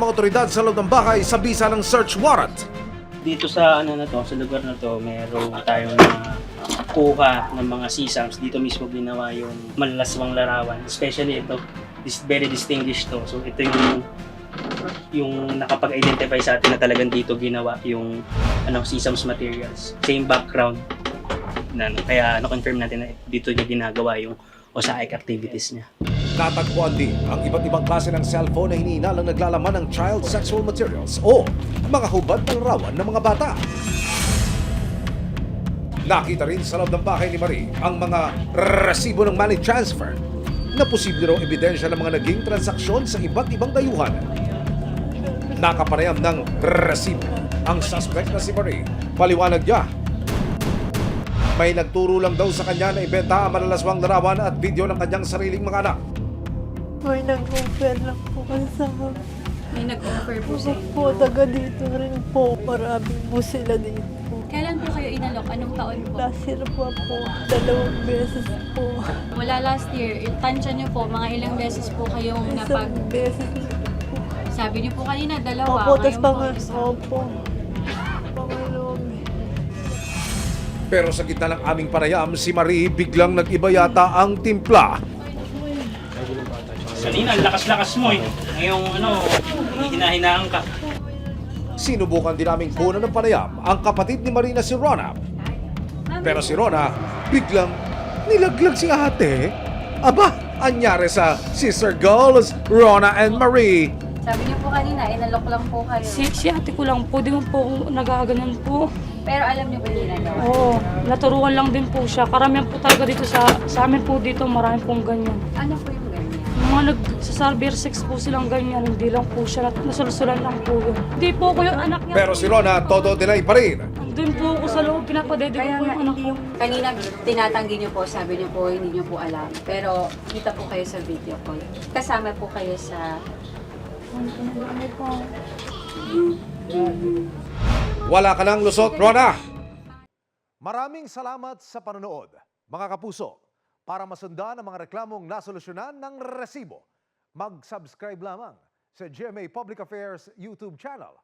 mga otoridad sa loob ng bahay sa bisa ng search warrant. Dito sa sa lugar na to, meron tayong mga kuha ng mga sisams. Dito mismo ginawa yung malalaswang larawan. Especially ito, very distinguished to. So ito yung nakapag-identify sa atin na talagang dito ginawa yung sisams materials. Same background. Kaya confirm natin na dito niya ginagawa yung OSAIC activities niya. Natagpuan din ang iba't ibang klase ng cellphone na hinihinalang naglalaman ng child sexual materials o mga hubad ng rawan ng mga bata. Nakita rin sa loob ng bahay ni Marie ang mga resibo ng money transfer na posible raw ebidensya ng mga naging transaksyon sa iba't ibang dayuhan. Nakapanayam ng resibo ang suspect na si Marie. Paliwanag niya, may nagturo lang daw sa kanya na ibenta ang malalaswang larawan at video ng kanyang sariling mga anak. May nag-offer lang po kasi sa akin. May nag-offer po sa inyo. Po, taga dito rin po. Marami po sila dito. Kailan po kayo inalok? Anong taon po? Last year po, 2 beses po. Wala last year. Tansya niyo po, mga ilang beses po kayong napag... Isang beses po. Sabi niyo po kanina, dalawa. Opo, tas Ngayon po, isa. opo. Pangalawang Pero sa gitna ng aming panayam, si Marie biglang nag-iba yata ang timpla. Kanina, lakas-lakas mo eh. Ngayong hinahinaan ka. Sinubukan din naming kunan ng panayam ang kapatid ni Marie na si Rona. Pero si Rona, biglang nilaglag si ate. Aba, anyari sa sister girls, Rona and Marie. Sabi niyo po kanina, inalok lang po kayo. Si ate ko lang po, di man po ako nagaganan po. Pero alam niyo ba yung ginagawa? Oo, naturuan lang din po siya. Karamihan po talaga dito sa amin po dito, marami pong ganyan. Ano po yung ganyan? Yung mga nagsasalbir sex po silang ganyan, hindi lang po siya, nasulsulan lang po yun. Hindi po ko yung anak niya. Pero si Rona, todo deny pa rin. Doon po ako sa loob, pinapadede ko Kaya po nga yung anak hindi ko. yung... Kanina tinatanggi niyo po, sabi niyo po hindi niyo po alam. Pero kita po kayo sa video call. Kasama po kayo sa... Wala ka ng lusot, Rona! Maraming salamat sa panonood, mga kapuso. Para masundan ang mga reklamong nasolusyonan ng resibo, mag-subscribe lamang sa GMA Public Affairs YouTube channel